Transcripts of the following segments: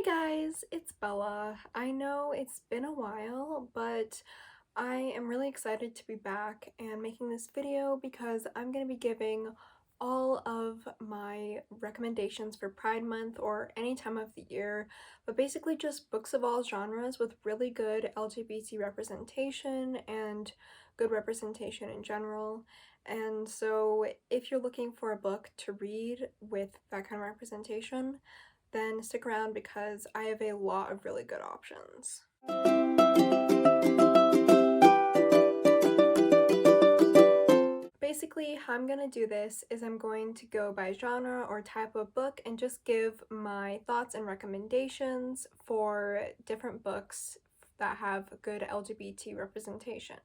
Hey guys, it's Bella. I know it's been a while, but I am really excited to be back and making this video because I'm going to be giving all of my recommendations for Pride Month or any time of the year, but basically just books of all genres with really good LGBT representation and good representation in general. And so if you're looking for a book to read with that kind of representation, then stick around because I have a lot of really good options. Basically, how I'm gonna do this is I'm going to go by genre or type of book and just give my thoughts and recommendations for different books that have good LGBT representation.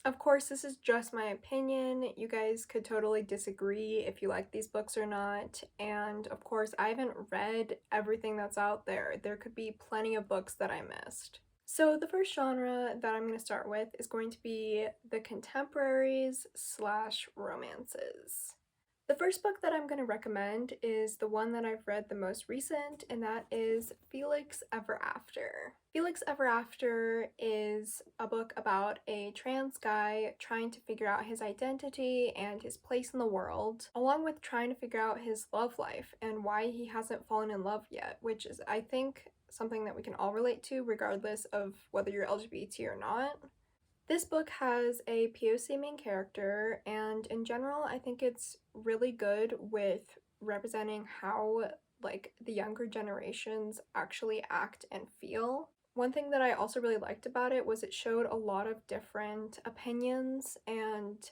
Of course, this is just my opinion. You guys could totally disagree if you like these books or not. And of course, I haven't read everything that's out there. There could be plenty of books that I missed. So the first genre that I'm going to start with is going to be the contemporaries / romances. The first book that I'm going to recommend is the one that I've read the most recent, and that is Felix Ever After. Felix Ever After is a book about a trans guy trying to figure out his identity and his place in the world, along with trying to figure out his love life and why he hasn't fallen in love yet, which is, I think, something that we can all relate to regardless of whether you're LGBT or not. This book has a POC main character, and in general, I think it's really good with representing how, like, the younger generations actually act and feel. One thing that I also really liked about it was it showed a lot of different opinions and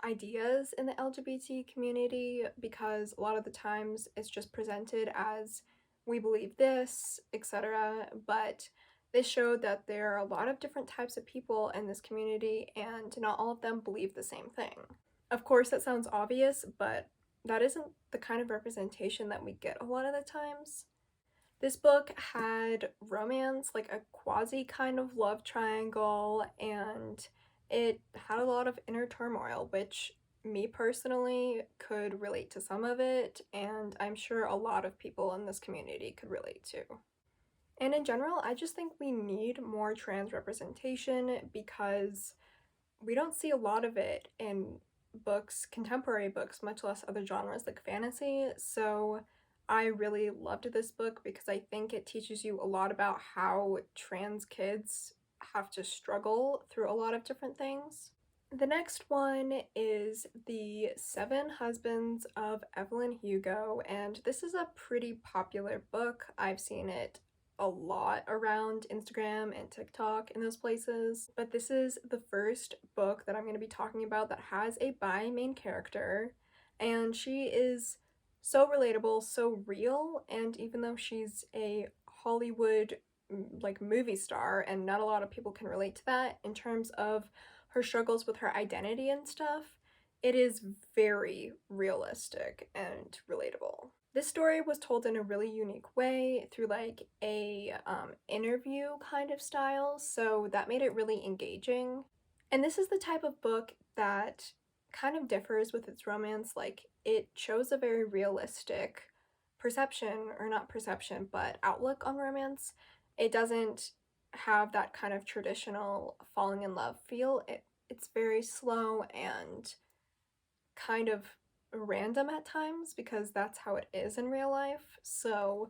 ideas in the LGBT community, because a lot of the times it's just presented as we believe this, etc. But this showed that there are a lot of different types of people in this community and not all of them believe the same thing. Of course, that sounds obvious, but that isn't the kind of representation that we get a lot of the times. This book had romance, like a quasi kind of love triangle, and it had a lot of inner turmoil, which me personally could relate to some of it, and I'm sure a lot of people in this community could relate to. And in general, I just think we need more trans representation because we don't see a lot of it in books, contemporary books, much less other genres like fantasy. So I really loved this book because I think it teaches you a lot about how trans kids have to struggle through a lot of different things. The next one is The Seven Husbands of Evelyn Hugo, and this is a pretty popular book. I've seen it a lot around Instagram and TikTok and those places, but this is the first book that I'm going to be talking about that has a bi main character, and she is so relatable, so real, and even though she's a Hollywood like movie star and not a lot of people can relate to that in terms of her struggles with her identity and stuff, it is very realistic and relatable. This story was told in a really unique way through like a interview kind of style, so that made it really engaging. And this is the type of book that kind of differs with its romance. Like, it shows a very realistic perception, or not perception, but outlook on romance. It doesn't have that kind of traditional falling in love feel. It's very slow and kind of random at times because that's how it is in real life. So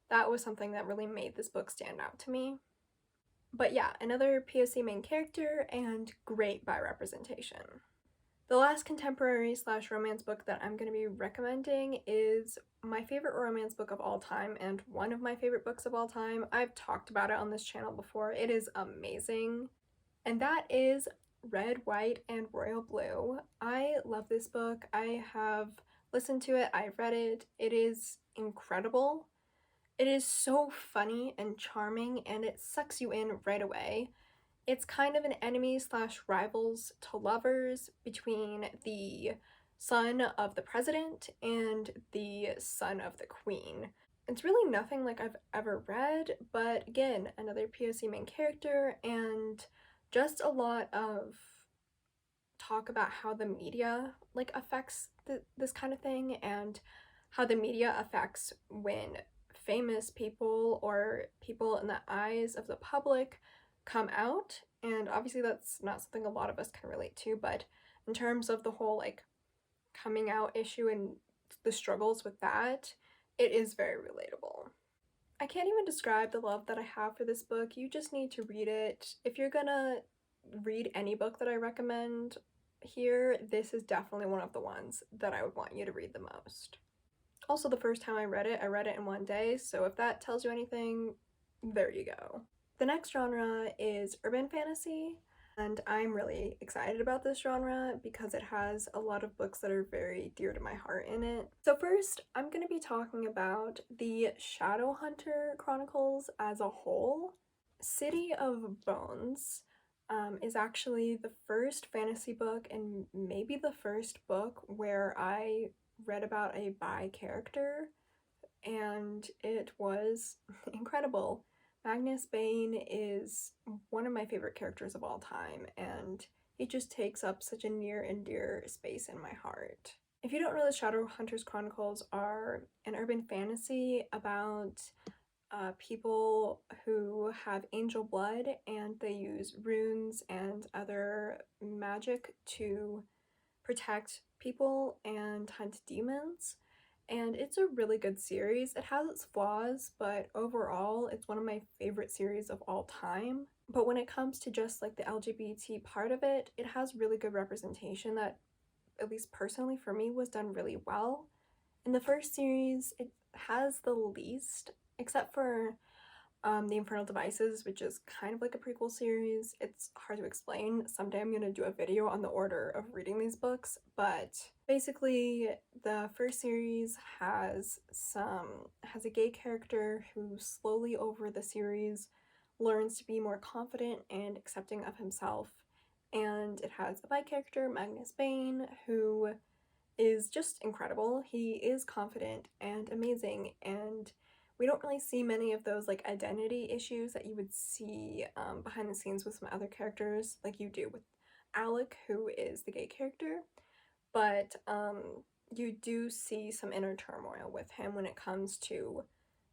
that was something that really made this book stand out to me. But yeah, another POC main character and great bi representation. The last contemporary / romance book that I'm going to be recommending is my favorite romance book of all time and one of my favorite books of all time. I've talked about it on this channel before. It is amazing. And that is Red, White, and Royal Blue. I love this book. I have listened to it. I've read it. It is incredible. It is so funny and charming, and it sucks you in right away. It's kind of an enemies / rivals to lovers between the son of the president and the son of the queen. It's really nothing like I've ever read, but again, another POC main character and just a lot of talk about how the media affects this kind of thing, and how the media affects when famous people or people in the eyes of the public come out, and obviously that's not something a lot of us can relate to, but in terms of the whole like coming out issue and the struggles with that, it is very relatable. I can't even describe the love that I have for this book. You just need to read it. If you're gonna read any book that I recommend here, this is definitely one of the ones that I would want you to read the most. Also, the first time I read it in one day, so if that tells you anything, there you go. The next genre is urban fantasy, and I'm really excited about this genre because it has a lot of books that are very dear to my heart in it. So first, I'm going to be talking about the Shadowhunter Chronicles as a whole. City of Bones is actually the first fantasy book and maybe the first book where I read about a bi character, and it was incredible. Magnus Bane is one of my favorite characters of all time, and he just takes up such a near and dear space in my heart. If you don't know, the Shadowhunters Chronicles are an urban fantasy about people who have angel blood, and they use runes and other magic to protect people and hunt demons. And it's a really good series. It has its flaws, but overall it's one of my favorite series of all time. But when it comes to just like the LGBT part of it, it has really good representation that, at least personally for me, was done really well. In the first series, it has the least, except for the Infernal Devices, which is kind of like a prequel series. It's hard to explain. Someday I'm gonna do a video on the order of reading these books, but basically the first series has a gay character who slowly over the series learns to be more confident and accepting of himself, and it has a bi character, Magnus Bane, who is just incredible. He is confident and amazing, and we don't really see many of those like identity issues that you would see behind the scenes with some other characters, like you do with Alec, who is the gay character. But you do see some inner turmoil with him when it comes to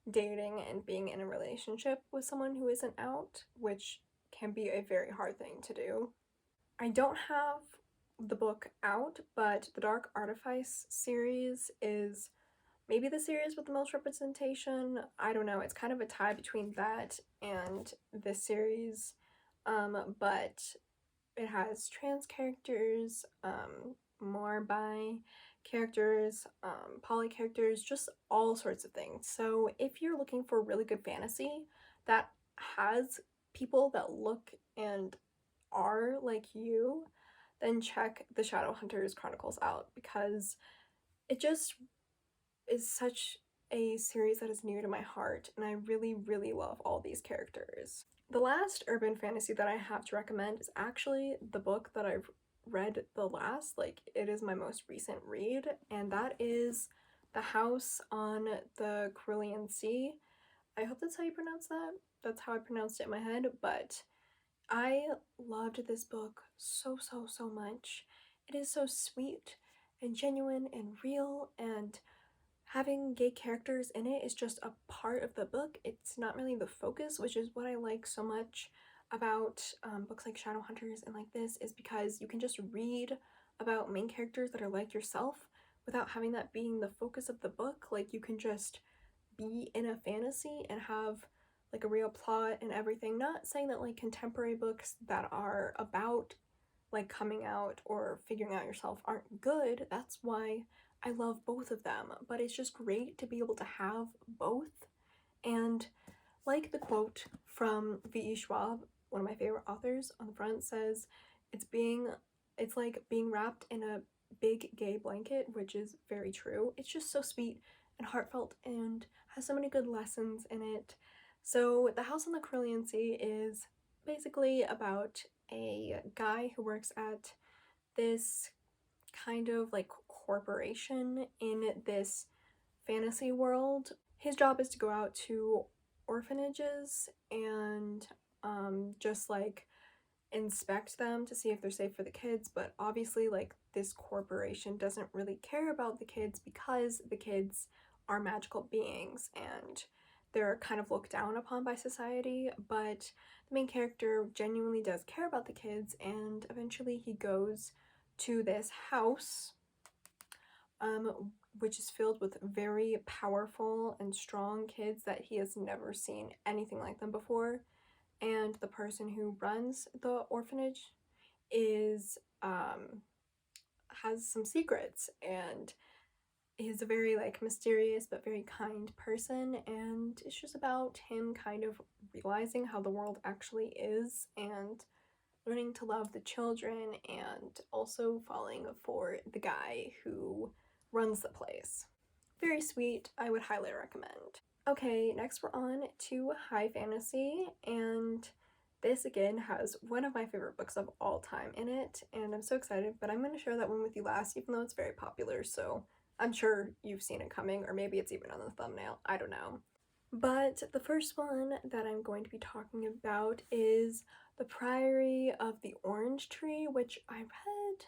dating and being in a relationship with someone who isn't out, which can be a very hard thing to do. I don't have the book out, but the Dark Artifice series is maybe the series with the most representation. I don't know, it's kind of a tie between that and this series, but it has trans characters, more bi characters, poly characters, just all sorts of things. So if you're looking for really good fantasy that has people that look and are like you, then check the Shadowhunters Chronicles out, because it just is such a series that is near to my heart, and I really, really love all these characters. The last urban fantasy that I have to recommend is actually the book that I've read the last, like it is my most recent read, and that is The House on the Cerulean Sea. I hope that's how you pronounce that. That's how I pronounced it in my head, but I loved this book so, so, so much. It is so sweet and genuine and real, and having gay characters in it is just a part of the book. It's not really the focus, which is what I like so much about books like Shadowhunters and like this, is because you can just read about main characters that are like yourself without having that being the focus of the book. Like you can just be in a fantasy and have like a real plot and everything. Not saying that like contemporary books that are about like coming out or figuring out yourself aren't good. That's why I love both of them, but it's just great to be able to have both. And like the quote from V.E. Schwab, one of my favorite authors, on the front says, it's like being wrapped in a big gay blanket, which is very true. It's just so sweet and heartfelt and has so many good lessons in it. So The House on the Cerulean Sea is basically about a guy who works at this kind of like corporation in this fantasy world. His job is to go out to orphanages and just like inspect them to see if they're safe for the kids, but obviously like this corporation doesn't really care about the kids because the kids are magical beings, and they're kind of looked down upon by society, but the main character genuinely does care about the kids, and eventually he goes to this house, which is filled with very powerful and strong kids that he has never seen anything like them before. And the person who runs the orphanage is has some secrets, and he's a very like mysterious but very kind person, and it's just about him kind of realizing how the world actually is and learning to love the children and also falling for the guy who runs the place. Very sweet, I would highly recommend. Okay, next we're on to high fantasy, and this again has one of my favorite books of all time in it, and I'm so excited, but I'm going to share that one with you last, even though it's very popular, so I'm sure you've seen it coming, or maybe it's even on the thumbnail, I don't know. But the first one that I'm going to be talking about is The Priory of the Orange Tree, which I read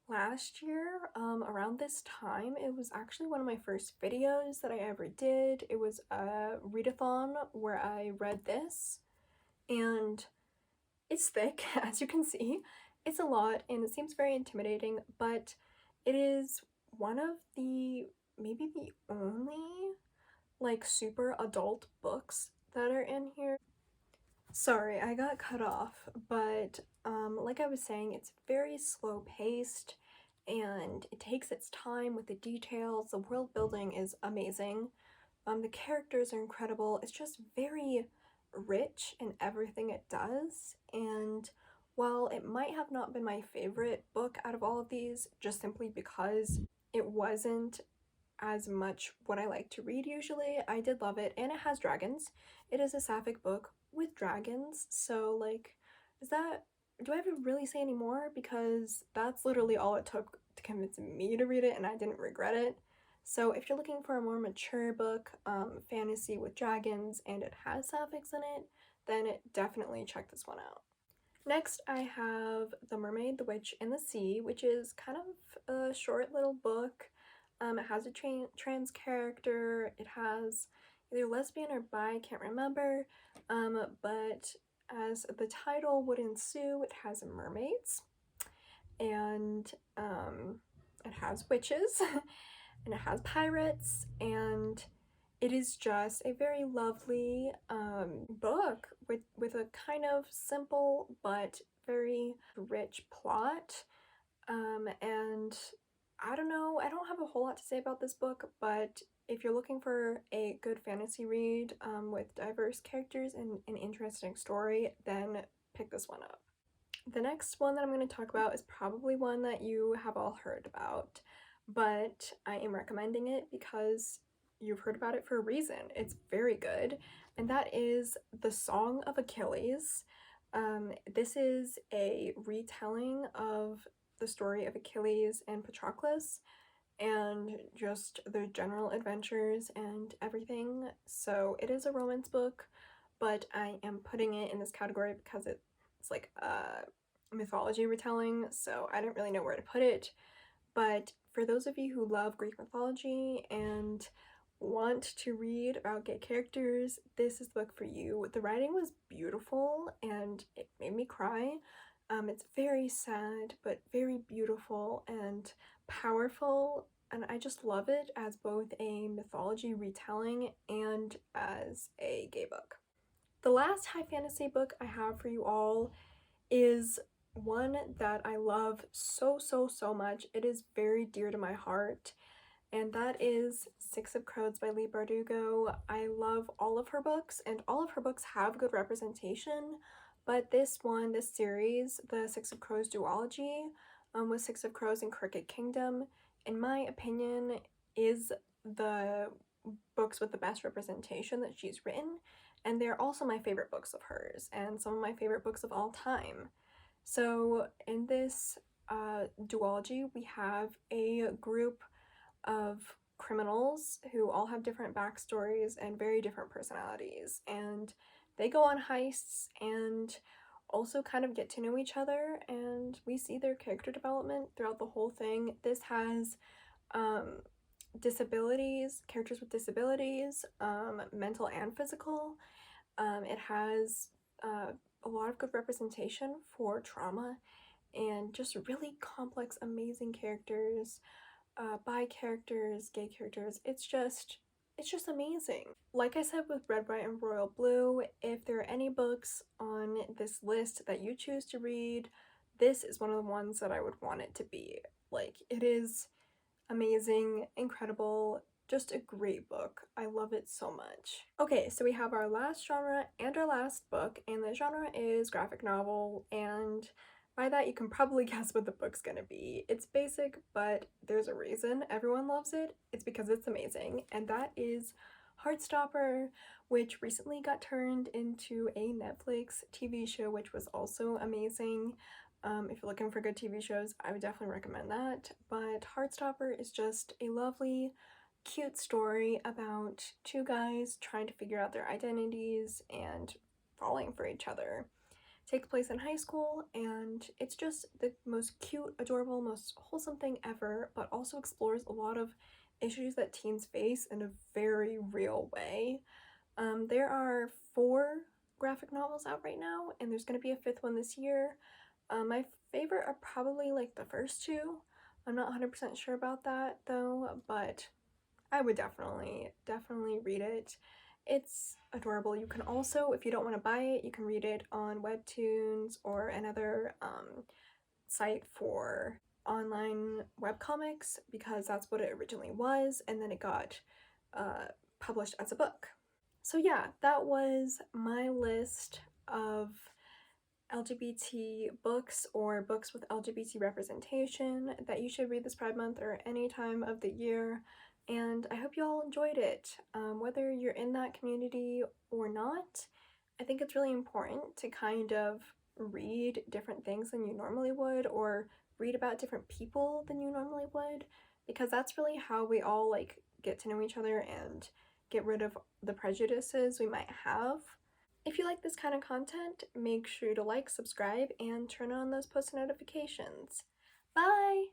last year, around this time. It was actually one of my first videos that I ever did. It was a readathon where I read this, and it's thick, as you can see. It's a lot, and it seems very intimidating, but it is one of the, maybe the only, like, super adult books that are in here. Sorry, I got cut off, but like I was saying, it's very slow paced and it takes its time with the details. The world building is amazing. The characters are incredible. It's just very rich in everything it does. And while it might have not been my favorite book out of all of these, just simply because it wasn't as much what I like to read usually, I did love it. And it has dragons. It is a sapphic book with dragons, so like, is that, do I have to really say any more? Because that's literally all it took to convince me to read it, and I didn't regret it. So if you're looking for a more mature book, fantasy with dragons, and it has sapphics in it, then definitely check this one out. Next, I have The Mermaid, the Witch, and the Sea, which is kind of a short little book. It has a trans character. It has either lesbian or bi, can't remember, but as the title would ensue, it has mermaids, and it has witches, and it has pirates, and it is just a very lovely book with a kind of simple but very rich plot, and I don't know, I don't have a whole lot to say about this book, but if you're looking for a good fantasy read with diverse characters and an interesting story, then pick this one up. The next one that I'm going to talk about is probably one that you have all heard about, but I am recommending it because you've heard about it for a reason. It's very good, and that is The Song of Achilles. This is a retelling of the story of Achilles and Patroclus and just their general adventures and everything. So it is a romance book, but I am putting it in this category because it's like a mythology retelling, so I didn't really know where to put it. But for those of you who love Greek mythology and want to read about gay characters, this is the book for you. The writing was beautiful and it made me cry. It's very sad, but very beautiful and powerful, and I just love it as both a mythology retelling and as a gay book. The last high fantasy book I have for you all is one that I love so, so, so much. It is very dear to my heart, and that is Six of Crows by Leigh Bardugo. I love all of her books, and all of her books have good representation, but this series, the Six of Crows duology, with Six of Crows and Crooked Kingdom, in my opinion, is the books with the best representation that she's written, and they're also my favorite books of hers, and some of my favorite books of all time. So in this duology, we have a group of criminals who all have different backstories and very different personalities, and they go on heists and also kind of get to know each other, and we see their character development throughout the whole thing. This has disabilities, characters with disabilities, mental and physical. It has a lot of good representation for trauma and just really complex, amazing characters, bi characters, gay characters. It's just amazing. Like I said with Red, White, and Royal Blue, if there are any books on this list that you choose to read, this is one of the ones that I would want it to be. Like, it is amazing, incredible, just a great book. I love it so much. Okay, so we have our last genre and our last book, and the genre is graphic novel, and by that you can probably guess what the book's gonna be. It's basic, but there's a reason everyone loves it. It's because it's amazing, and that is Heartstopper, which recently got turned into a Netflix TV show, which was also amazing. If you're looking for good TV shows, I would definitely recommend that. But Heartstopper is just a lovely, cute story about two guys trying to figure out their identities and falling for each other. It takes place in high school, and it's just the most cute, adorable, most wholesome thing ever, but also explores a lot of issues that teens face in a very real way. There are 4 graphic novels out right now, and there's going to be a 5th one this year. My favorite are probably like the first 2. I'm not 100% sure about that though, but I would definitely read it. It's adorable. You can also, if you don't want to buy it, you can read it on Webtoons or another site for online webcomics, because that's what it originally was, and then it got published as a book. So yeah, that was my list of LGBT books or books with LGBT representation that you should read this Pride Month or any time of the year, and I hope you all enjoyed it. Whether you're in that community or not, I think it's really important to kind of read different things than you normally would, or read about different people than you normally would, because that's really how we all like get to know each other and get rid of the prejudices we might have. If you like this kind of content, make sure to like, subscribe, and turn on those post notifications. Bye!